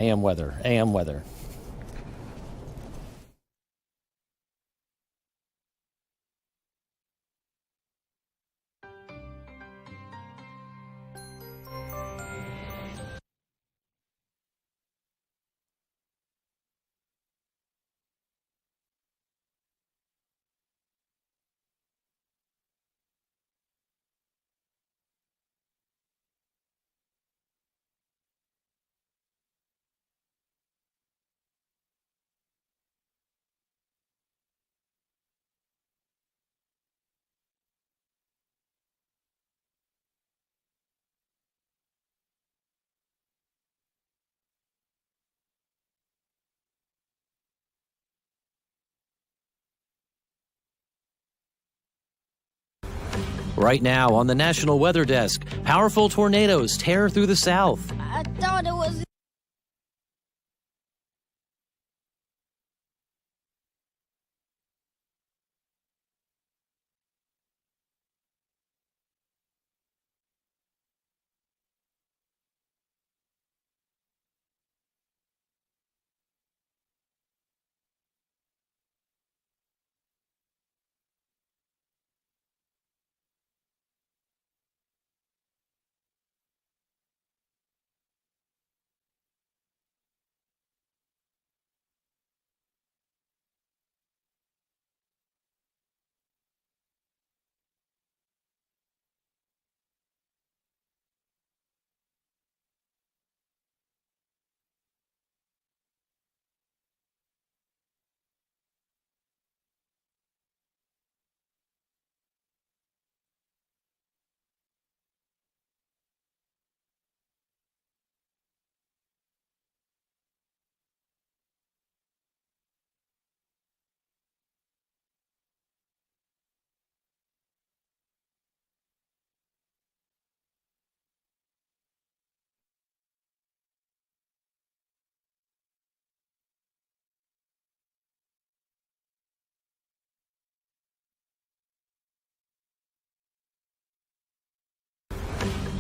AM weather. Right now on the National Weather Desk, powerful tornadoes tear through the South. I thought it was...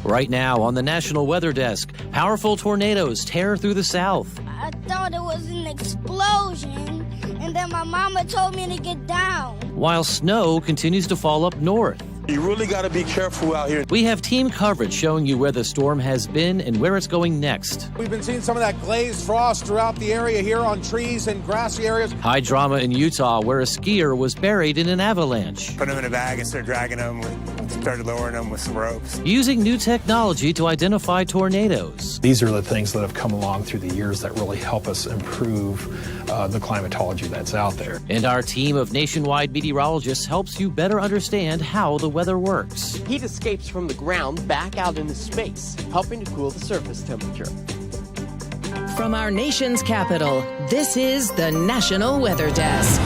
Right now on the National Weather Desk, powerful tornadoes tear through the South. I thought it was an explosion, and then my mama told me to get down. While snow continues to fall up north. You really got to be careful out here. We have team coverage showing you where the storm has been and where it's going next. We've been seeing some of that glazed frost throughout the area here on trees and grassy areas. High drama in Utah where a skier was buried in an avalanche. Put them in a bag and started dragging them. Started lowering them with some ropes. Using new technology to identify tornadoes. These are the things that have come along through the years that really help us improve the climatology that's out there. And our team of nationwide meteorologists helps you better understand how the weather works. Heat escapes from the ground back out into space, helping to cool the surface temperature. From our nation's capital, this is the National Weather Desk.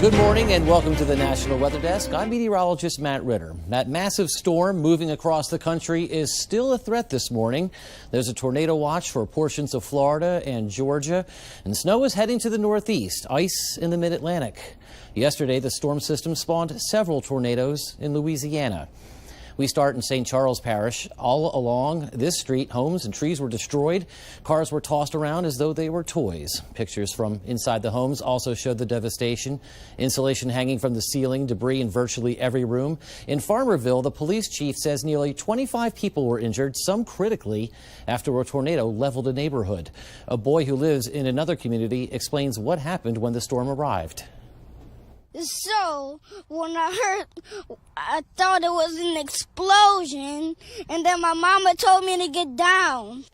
Good morning and welcome to the National Weather Desk. I'm meteorologist Matt Ritter. That massive storm moving across the country is still a threat this morning. There's a tornado watch for portions of Florida and Georgia, and snow is heading to the northeast, ice in the mid-Atlantic. Yesterday, the storm system spawned several tornadoes in Louisiana. We start in St. Charles Parish. All along this street, homes and trees were destroyed. Cars were tossed around as though they were toys. Pictures from inside the homes also showed the devastation. Insulation hanging from the ceiling, debris in virtually every room. In Farmerville, the police chief says nearly 25 people were injured, some critically, after a tornado leveled a neighborhood. A boy who lives in another community explains what happened when the storm arrived. So, when I thought it was an explosion, and then my mama told me to get down.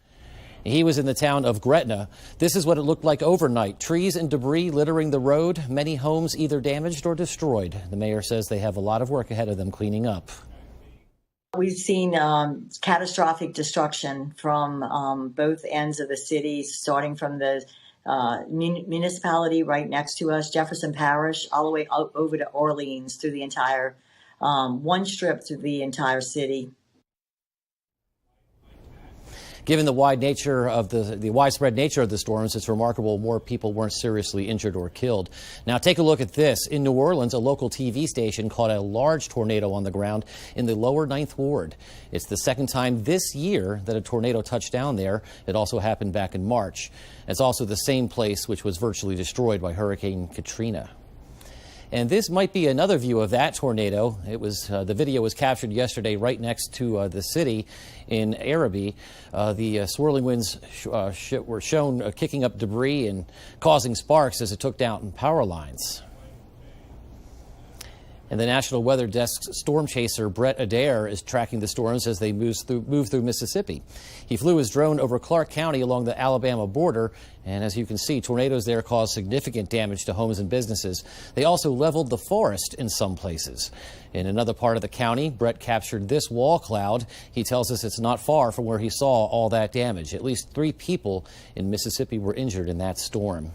He was in the town of Gretna. This is what it looked like overnight. Trees and debris littering the road, many homes either damaged or destroyed. The mayor says they have a lot of work ahead of them cleaning up. We've seen catastrophic destruction from both ends of the city, starting from the municipality right next to us, Jefferson Parish, all the way over to Orleans through the entire, one strip through the entire city. Given the widespread nature of the storms, it's remarkable more people weren't seriously injured or killed. Now take a look at this. In New Orleans, a local TV station caught a large tornado on the ground in the lower 9th Ward. It's the second time this year that a tornado touched down there. It also happened back in March. It's also the same place which was virtually destroyed by Hurricane Katrina. And this might be another view of that tornado. It was the video was captured yesterday right next to the city in Arabi. The swirling winds were shown kicking up debris and causing sparks as it took down power lines. And the National Weather Desk's storm chaser Brett Adair is tracking the storms as they move through Mississippi. He flew his drone over Clark County along the Alabama border, and as you can see, tornadoes there caused significant damage to homes and businesses. They also leveled the forest in some places. In another part of the county, Brett captured this wall cloud. He tells us it's not far from where he saw all that damage. At least 3 people in Mississippi were injured in that storm.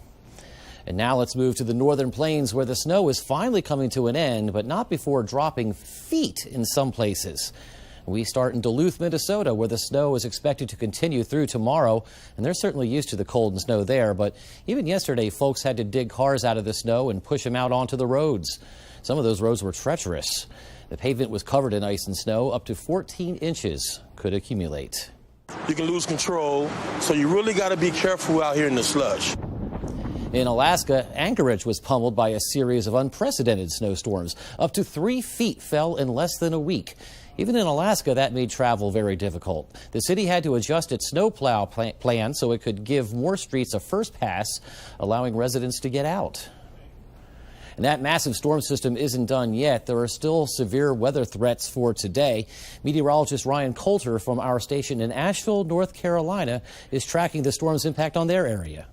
And now let's move to the northern plains where the snow is finally coming to an end, but not before dropping feet in some places. We start in Duluth, Minnesota, where the snow is expected to continue through tomorrow. And they're certainly used to the cold and snow there. But even yesterday, folks had to dig cars out of the snow and push them out onto the roads. Some of those roads were treacherous. The pavement was covered in ice and snow. Up to 14 inches could accumulate. You can lose control, so you really got to be careful out here in the slush. In Alaska, Anchorage was pummeled by a series of unprecedented snowstorms. Up to 3 feet fell in less than a week. Even in Alaska, that made travel very difficult. The city had to adjust its snowplow plan so it could give more streets a first pass, allowing residents to get out. And that massive storm system isn't done yet. There are still severe weather threats for today. Meteorologist Ryan Coulter from our station in Asheville, North Carolina, is tracking the storm's impact on their area.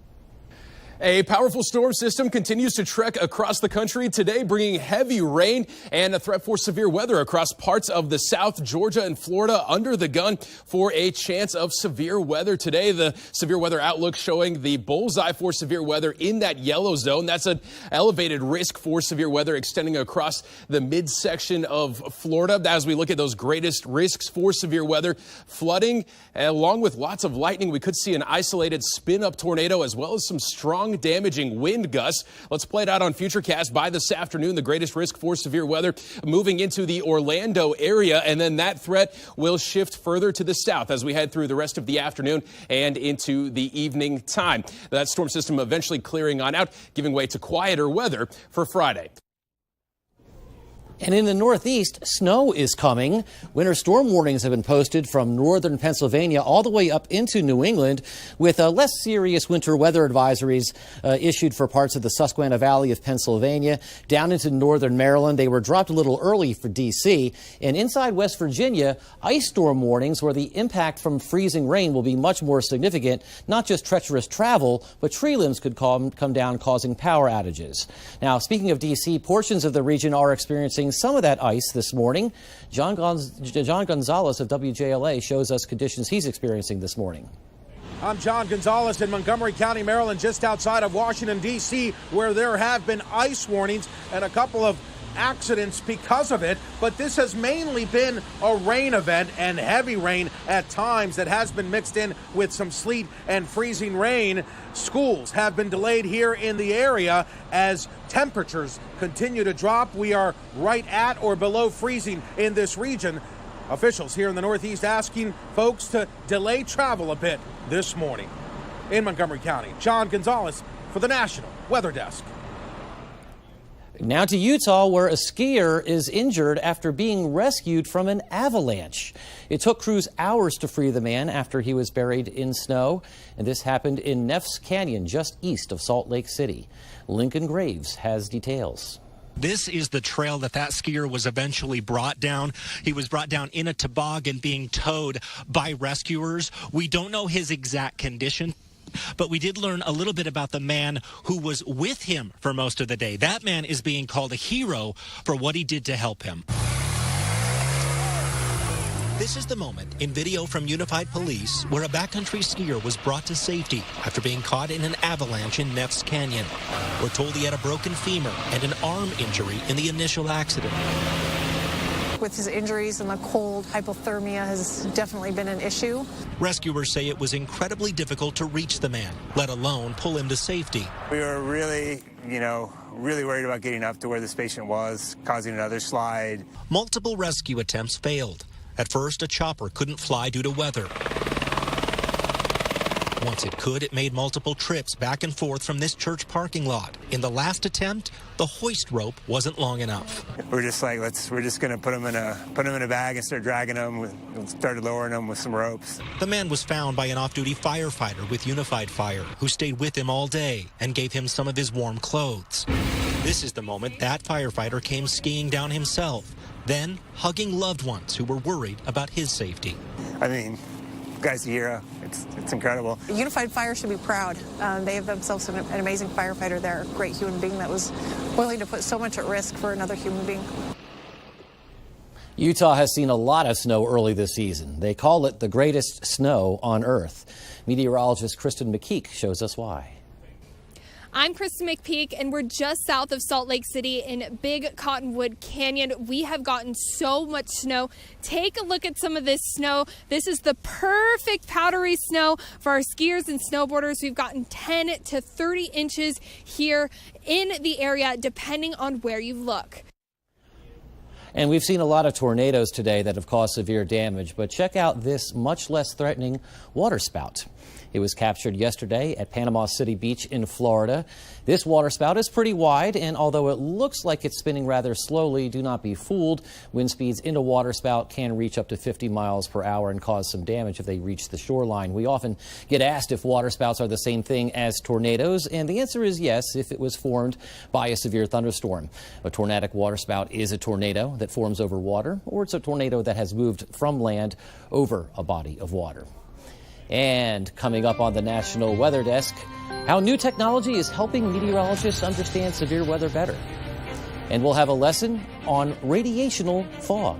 A powerful storm system continues to trek across the country today, bringing heavy rain and a threat for severe weather across parts of the South, Georgia and Florida under the gun for a chance of severe weather today. The severe weather outlook showing the bullseye for severe weather in that yellow zone. That's an elevated risk for severe weather extending across the midsection of Florida. As we look at those greatest risks for severe weather, flooding, along with lots of lightning, we could see an isolated spin-up tornado as well as some strong damaging wind gusts. Let's play it out on Futurecast by this afternoon. The greatest risk for severe weather moving into the Orlando area, and then that threat will shift further to the south as we head through the rest of the afternoon and into the evening time. That storm system eventually clearing on out, giving way to quieter weather for Friday. And in the Northeast, snow is coming. Winter storm warnings have been posted from northern Pennsylvania all the way up into New England, with less serious winter weather advisories issued for parts of the Susquehanna Valley of Pennsylvania. Down into northern Maryland, they were dropped a little early for D.C. And inside West Virginia, ice storm warnings where the impact from freezing rain will be much more significant. Not just treacherous travel, but tree limbs could come down, causing power outages. Now, speaking of D.C., portions of the region are experiencing some of that ice this morning. John Gonzalez of WJLA shows us conditions he's experiencing this morning. I'm John Gonzalez in Montgomery County, Maryland, just outside of Washington, D.C., where there have been ice warnings and a couple of accidents because of it, but this has mainly been a rain event, and heavy rain at times that has been mixed in with some sleet and freezing rain. Schools have been delayed here in the area as temperatures continue to drop. We are right at or below freezing in this region. Officials here in the Northeast asking folks to delay travel a bit this morning. In Montgomery County, John Gonzalez for the National Weather Desk. Now to Utah, where a skier is injured after being rescued from an avalanche. It took crews hours to free the man after he was buried in snow. And this happened in Neff's Canyon, just east of Salt Lake City. Lincoln Graves has details. This is the trail that skier was eventually brought down. He was brought down in a toboggan being towed by rescuers. We don't know his exact condition, but we did learn a little bit about the man who was with him for most of the day. That man is being called a hero for what he did to help him. This is the moment in video from Unified Police where a backcountry skier was brought to safety after being caught in an avalanche in Neff's Canyon. We're told he had a broken femur and an arm injury in the initial accident. with his injuries and the cold, hypothermia has definitely been an issue. Rescuers say it was incredibly difficult to reach the man, let alone pull him to safety. We were really, really worried about getting up to where this patient was, causing another slide. Multiple rescue attempts failed. At first, a chopper couldn't fly due to weather. Once it could, it made multiple trips back and forth from this church parking lot. In the last attempt, the hoist rope wasn't long enough. We're just like, we're just going to put him in a bag and start dragging him. We started lowering him with some ropes. The man was found by an off-duty firefighter with Unified Fire, who stayed with him all day and gave him some of his warm clothes. This is the moment that firefighter came skiing down himself, then hugging loved ones who were worried about his safety. I mean, guy's a hero. It's incredible. Unified Fire should be proud. They have themselves an amazing firefighter there, a great human being that was willing to put so much at risk for another human being. Utah has seen a lot of snow early this season. They call it the greatest snow on Earth. Meteorologist Kristen McKeek shows us why. I'm Kristen McPeak, and we're just south of Salt Lake City in Big Cottonwood Canyon. We have gotten so much snow. Take a look at some of this snow. This is the perfect powdery snow for our skiers and snowboarders. We've gotten 10 to 30 inches here in the area, depending on where you look. And we've seen a lot of tornadoes today that have caused severe damage, but check out this much less threatening waterspout. It was captured yesterday at Panama City Beach in Florida. This waterspout is pretty wide, and although it looks like it's spinning rather slowly, do not be fooled. Wind speeds in a waterspout can reach up to 50 miles per hour and cause some damage if they reach the shoreline. We often get asked if waterspouts are the same thing as tornadoes, and the answer is yes, if it was formed by a severe thunderstorm. A tornadic waterspout is a tornado that forms over water, or it's a tornado that has moved from land over a body of water. And coming up on the National Weather Desk, how new technology is helping meteorologists understand severe weather better. And we'll have a lesson on radiational fog.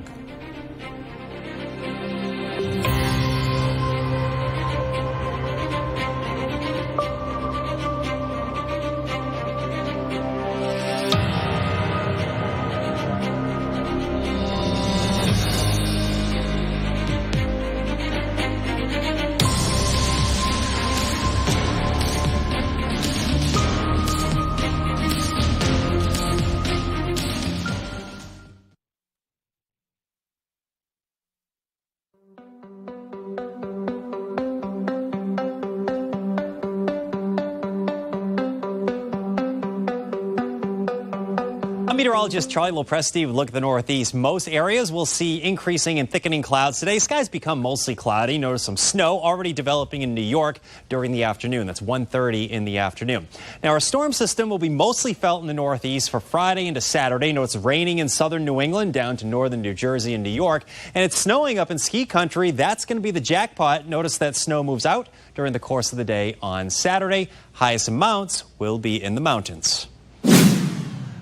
Meteorologist Charlie Lopresti would look at the northeast. Most areas will see increasing and thickening clouds today. Skies become mostly cloudy. Notice some snow already developing in New York during the afternoon. That's 1:30 in the afternoon. Now, our storm system will be mostly felt in the northeast for Friday into Saturday. Notice it's raining in southern New England down to northern New Jersey and New York. And it's snowing up in ski country. That's going to be the jackpot. Notice that snow moves out during the course of the day on Saturday. Highest amounts will be in the mountains.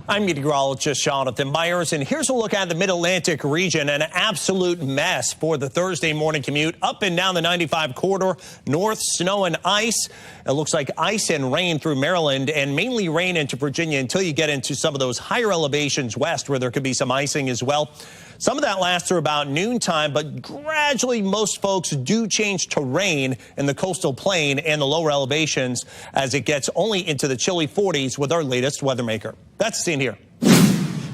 I'm meteorologist Jonathan Myers, and here's a look at the Mid-Atlantic region. An absolute mess for the Thursday morning commute up and down the 95 corridor. North, snow and ice. It looks like ice and rain through Maryland and mainly rain into Virginia until you get into some of those higher elevations west where there could be some icing as well. Some of that lasts through about noontime, but gradually most folks do change to rain in the coastal plain and the lower elevations as it gets only into the chilly 40s with our latest weather maker. That's the scene here.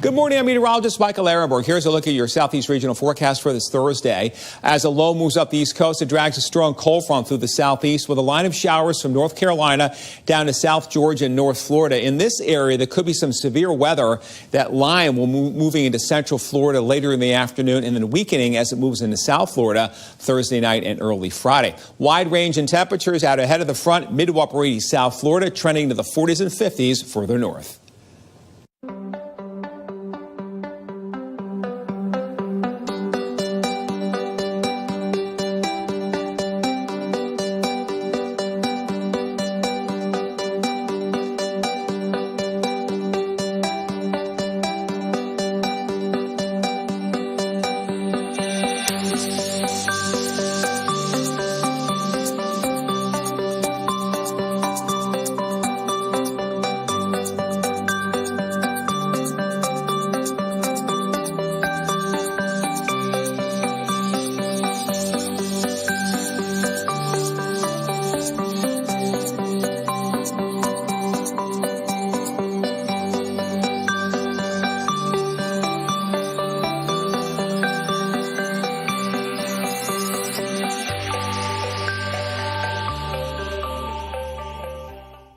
Good morning, I'm meteorologist Michael Arenberg. Here's a look at your southeast regional forecast for this Thursday. As a low moves up the east coast, it drags a strong cold front through the southeast with a line of showers from North Carolina down to South Georgia and North Florida. In this area, there could be some severe weather. That line will moving into central Florida later in the afternoon and then weakening as it moves into South Florida Thursday night and early Friday. Wide range in temperatures out ahead of the front, mid to upper 80s South Florida, trending to the 40s and 50s further north.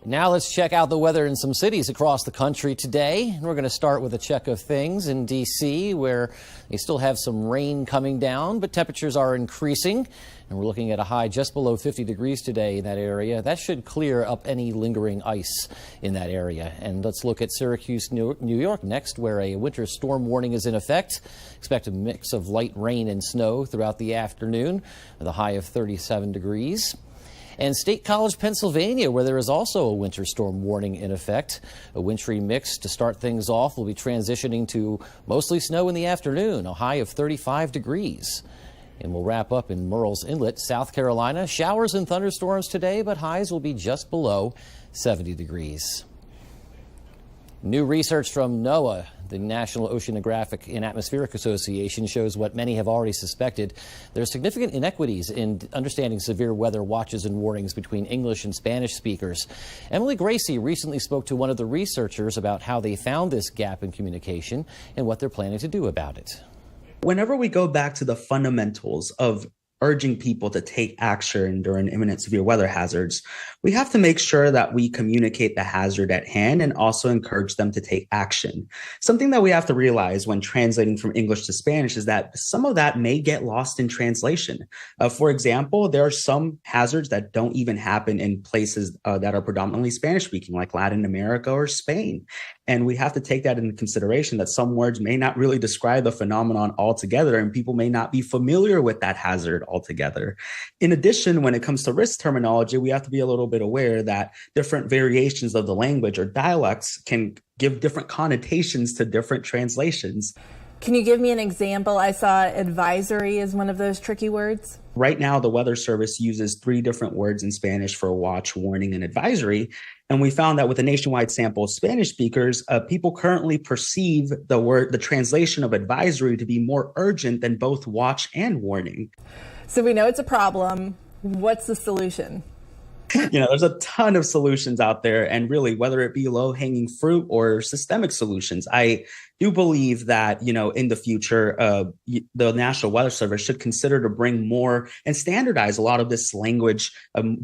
Now let's check out the weather in some cities across the country today. And we're going to start with a check of things in D.C., where they still have some rain coming down, but temperatures are increasing. And we're looking at a high just below 50 degrees today in that area. That should clear up any lingering ice in that area. And let's look at Syracuse, New York next, where a winter storm warning is in effect. Expect a mix of light rain and snow throughout the afternoon with a high of 37 degrees. And State College, Pennsylvania, where there is also a winter storm warning in effect. A wintry mix to start things off. Will be transitioning to mostly snow in the afternoon, a high of 35 degrees. And we'll wrap up in Murrells Inlet, South Carolina. Showers and thunderstorms today, but highs will be just below 70 degrees. New research from NOAA, the National Oceanographic and Atmospheric Association, shows what many have already suspected. There are significant inequities in understanding severe weather watches and warnings between English and Spanish speakers. Emily Gracie recently spoke to one of the researchers about how they found this gap in communication and what they're planning to do about it. Whenever we go back to the fundamentals of urging people to take action during imminent severe weather hazards, we have to make sure that we communicate the hazard at hand and also encourage them to take action. Something that we have to realize when translating from English to Spanish is that some of that may get lost in translation. For example, there are some hazards that don't even happen in places that are predominantly Spanish speaking, like Latin America or Spain. And we have to take that into consideration, that some words may not really describe the phenomenon altogether, and people may not be familiar with that hazard altogether. In addition, when it comes to risk terminology, we have to be a little bit aware that different variations of the language or dialects can give different connotations to different translations. Can you give me an example? I saw advisory as one of those tricky words. Right now, the Weather Service uses 3 different words in Spanish for watch, warning, and advisory. And we found that with a nationwide sample of Spanish speakers, people currently perceive the translation of advisory to be more urgent than both watch and warning. So we know it's a problem. What's the solution? There's a ton of solutions out there, and really, whether it be low-hanging fruit or systemic solutions, I do believe that, in the future, the National Weather Service should consider to bring more and standardize a lot of this language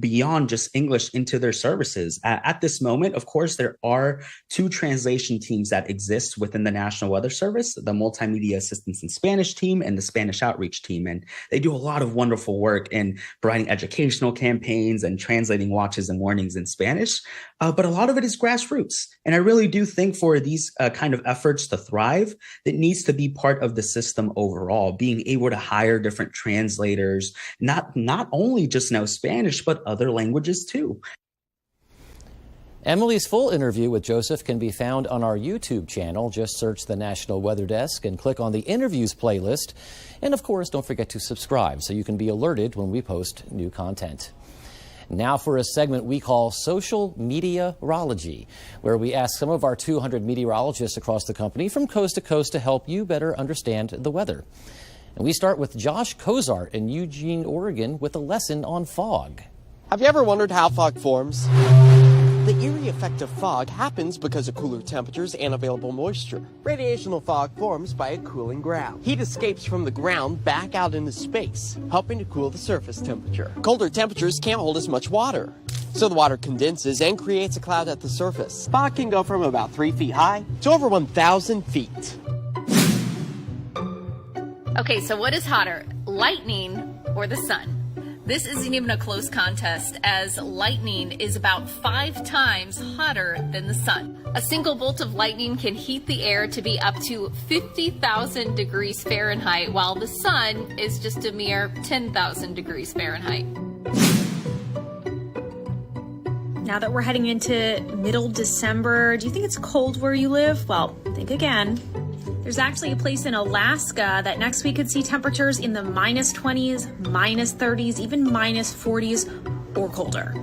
beyond just English into their services. At this moment, of course, there are 2 translation teams that exist within the National Weather Service, the Multimedia Assistance in Spanish team and the Spanish Outreach team. And they do a lot of wonderful work in providing educational campaigns and translating watches and warnings in Spanish. But a lot of it is grassroots. And I really do think for these kind of efforts to thrive, it needs to be part of the system overall, being able to hire different translators, not only just know Spanish, but other languages too. Emily's full interview with Joseph can be found on our YouTube channel. Just search the National Weather Desk and click on the interviews playlist. And of course, don't forget to subscribe so you can be alerted when we post new content. Now for a segment we call Social Meteorology, where we ask some of our 200 meteorologists across the company from coast to coast to help you better understand the weather. And we start with Josh Cozart in Eugene, Oregon, with a lesson on fog. Have you ever wondered how fog forms? The eerie effect of fog happens because of cooler temperatures and available moisture. Radiational fog forms by a cooling ground. Heat escapes from the ground back out into space, helping to cool the surface temperature. Colder temperatures can't hold as much water, so the water condenses and creates a cloud at the surface. Fog can go from about 3 feet high to over 1,000 feet. Okay, so what is hotter, lightning or the sun? This isn't even a close contest, as lightning is about 5 times hotter than the sun. A single bolt of lightning can heat the air to be up to 50,000 degrees Fahrenheit, while the sun is just a mere 10,000 degrees Fahrenheit. Now that we're heading into middle December, do you think it's cold where you live? Well, think again. There's actually a place in Alaska that next week could see temperatures in the minus 20s, minus 30s, even minus 40s or colder.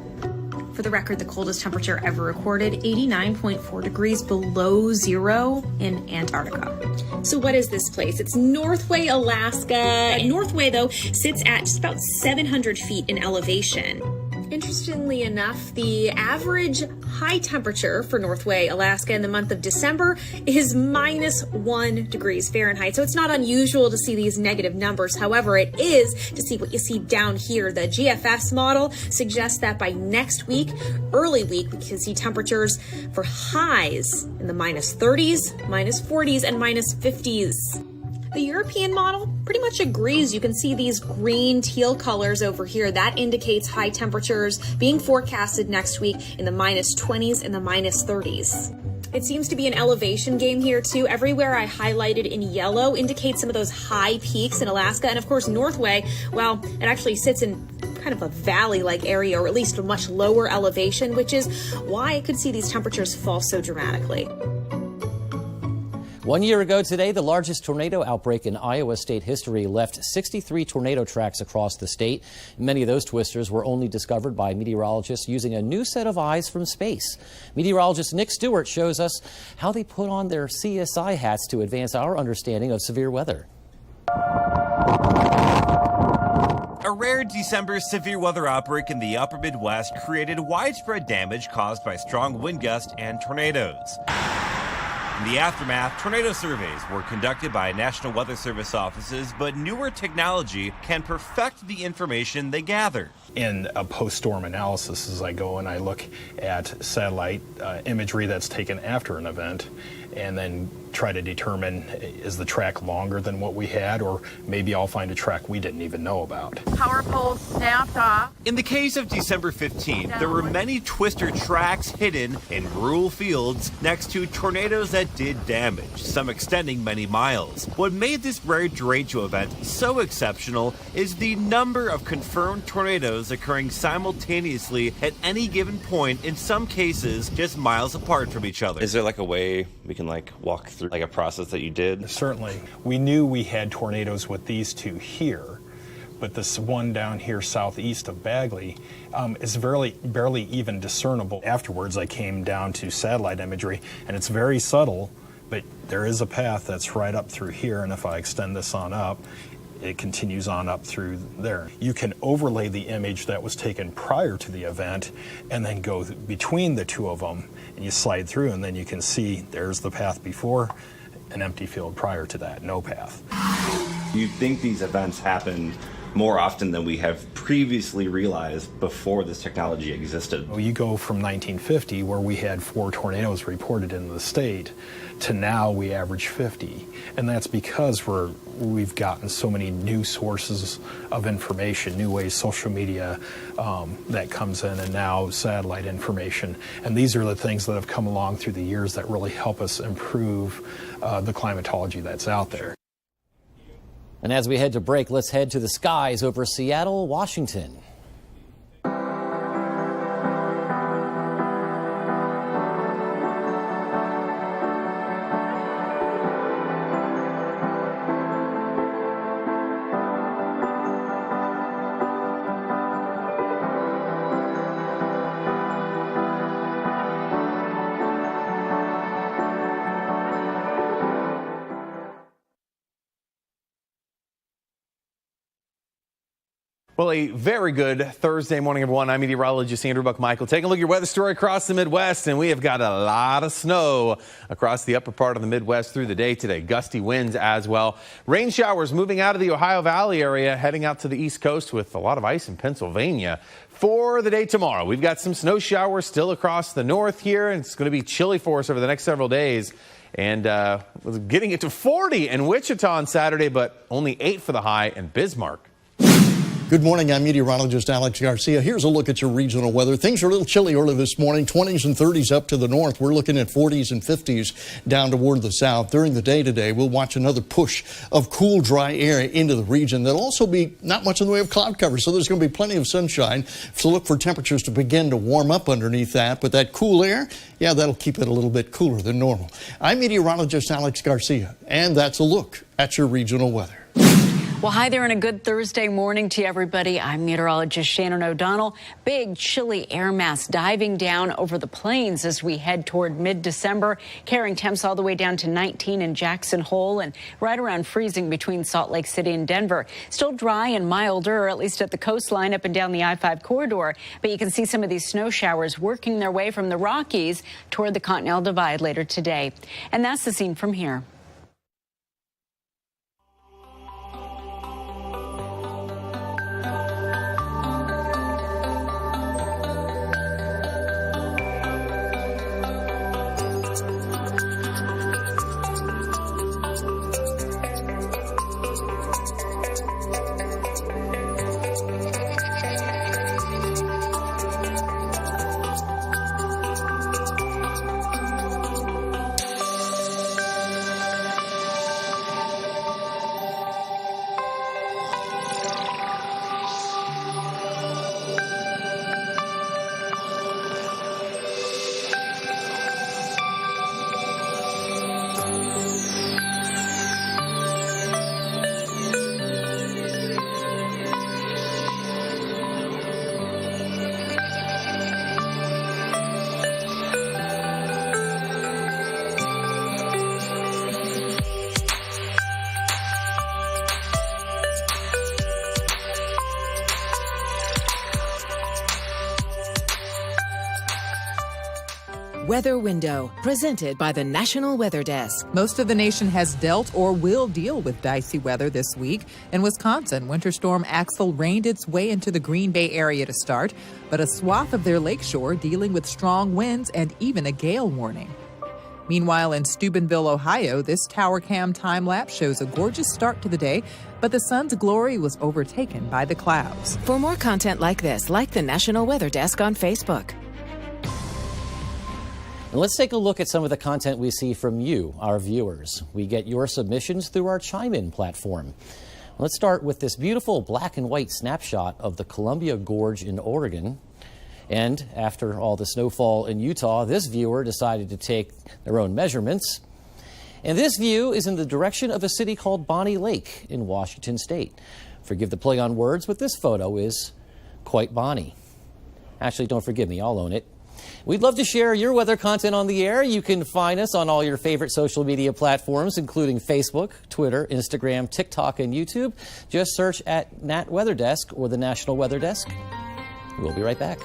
For the record, the coldest temperature ever recorded, 89.4 degrees below zero in Antarctica. So what is this place? It's Northway, Alaska. Northway, though, sits at just about 700 feet in elevation. interestingly enough, the average high temperature for Northway, Alaska in the month of December is -1 degrees Fahrenheit. So it's not unusual to see these negative numbers. However, it is to see what you see down here. The GFS model suggests that by next week, early week, we can see temperatures for highs in the -30s, -40s, and -50s. The European model pretty much agrees. You can see these green teal colors over here. That indicates high temperatures being forecasted next week in the -20s and the -30s. It seems to be an elevation game here too. Everywhere I highlighted in yellow indicates some of those high peaks in Alaska. And of course, Northway, well, it actually sits in kind of a valley-like area, or at least a much lower elevation, which is why I could see these temperatures fall so dramatically. 1 year ago today, the largest tornado outbreak in Iowa state history left 63 tornado tracks across the state. Many of those twisters were only discovered by meteorologists using a new set of eyes from space. Meteorologist Nick Stewart shows us how they put on their CSI hats to advance our understanding of severe weather. A rare December severe weather outbreak in the upper Midwest created widespread damage caused by strong wind gusts and tornadoes. In the aftermath, tornado surveys were conducted by National Weather Service offices, but newer technology can perfect the information they gather. In a post-storm analysis, as I go and I look at satellite imagery that's taken after an event, and then try to determine, is the track longer than what we had, or maybe I'll find a track we didn't even know about. Power poles snapped off. In the case of December 15th, there were many twister tracks hidden in rural fields next to tornadoes that did damage, some extending many miles. What made this rare derecho event so exceptional is the number of confirmed tornadoes occurring simultaneously at any given point, in some cases just miles apart from each other. Is there like a way we can walk through a process that you did? Certainly. We knew we had tornadoes with these two here, but this one down here southeast of Bagley is barely even discernible. Afterwards, I came down to satellite imagery, and it's very subtle, but there is a path that's right up through here, and if I extend this on up, it continues on up through there. You can overlay the image that was taken prior to the event and then go between the two of them, and you slide through, and then you can see there's the path before, an empty field prior to that, no path. You think these events happen more often than we have previously realized before this technology existed? You go from 1950, where we had 4 tornadoes reported in the state, to now we average 50. And that's because we've gotten so many new sources of information, new ways, social media that comes in, and now satellite information. And these are the things that have come along through the years that really help us improve the climatology that's out there. And as we head to break, let's head to the skies over Seattle, Washington. Well, a very good Thursday morning, everyone. I'm meteorologist Andrew Buckmichael. Taking a look at your weather story across the Midwest, and we have got a lot of snow across the upper part of the Midwest through the day today. Gusty winds as well. Rain showers moving out of the Ohio Valley area, heading out to the East Coast with a lot of ice in Pennsylvania. For the day tomorrow, we've got some snow showers still across the north here, and it's going to be chilly for us over the next several days. And getting it to 40 in Wichita on Saturday, but only 8 for the high in Bismarck. Good morning. I'm meteorologist Alex Garcia. Here's a look at your regional weather. Things are a little chilly early this morning. 20s and 30s up to the north. We're looking at 40s and 50s down toward the south. During the day today, we'll watch another push of cool, dry air into the region. There'll also be not much in the way of cloud cover, so there's going to be plenty of sunshine. So look for temperatures to begin to warm up underneath that. But that cool air, yeah, that'll keep it a little bit cooler than normal. I'm meteorologist Alex Garcia, and that's a look at your regional weather. Well, hi there and a good Thursday morning to everybody. I'm meteorologist Shannon O'Donnell. Big, chilly air mass diving down over the plains as we head toward mid-December, carrying temps all the way down to 19 in Jackson Hole and right around freezing between Salt Lake City and Denver. Still dry and milder, at least at the coastline up and down the I-5 corridor. But you can see some of these snow showers working their way from the Rockies toward the Continental Divide later today. And that's the scene from here. Weather Window, presented by the National Weather Desk. Most of the nation has dealt or will deal with dicey weather this week. In Wisconsin, Winter Storm Axel rained its way into the Green Bay area to start, but a swath of their lakeshore dealing with strong winds and even a gale warning. Meanwhile, in Steubenville, Ohio, this tower cam time lapse shows a gorgeous start to the day, but the sun's glory was overtaken by the clouds. For more content like this, like the National Weather Desk on Facebook. And let's take a look at some of the content we see from you, our viewers. We get your submissions through our Chime-In platform. Let's start with this beautiful black and white snapshot of the Columbia Gorge in Oregon. And after all the snowfall in Utah, this viewer decided to take their own measurements. And this view is in the direction of a city called Bonnie Lake in Washington State. Forgive the play on words, but this photo is quite Bonnie. Actually, don't forgive me, I'll own it. We'd love to share your weather content on the air. You can find us on all your favorite social media platforms, including Facebook, Twitter, Instagram, TikTok, and YouTube. Just search at Nat Weather Desk or the National Weather Desk. We'll be right back.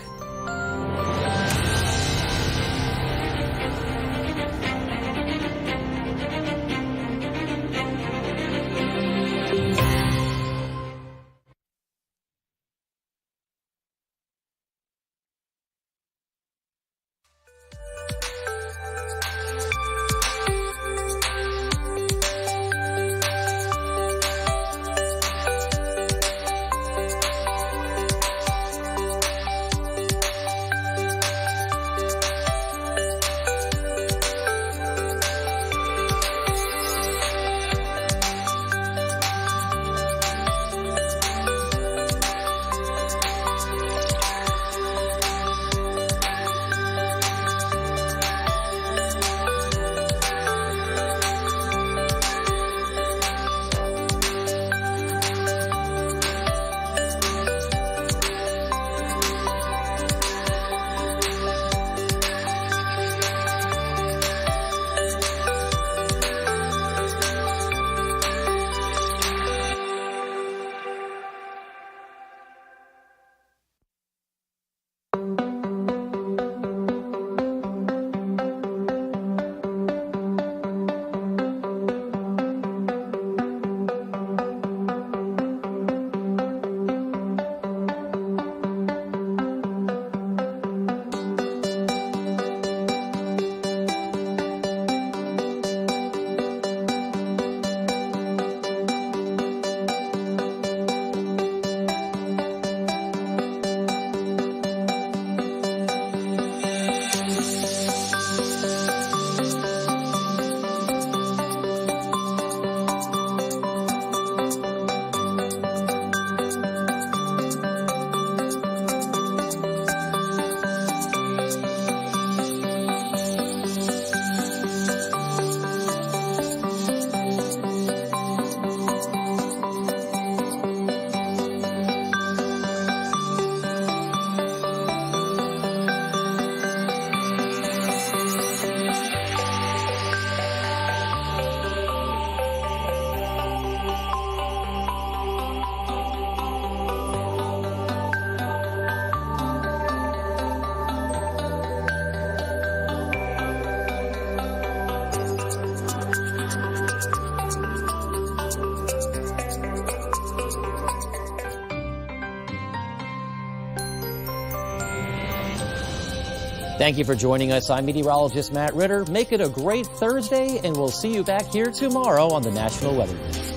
Thank you for joining us. I'm meteorologist Matt Ritter. Make it a great Thursday, and we'll see you back here tomorrow on the National Weather Desk.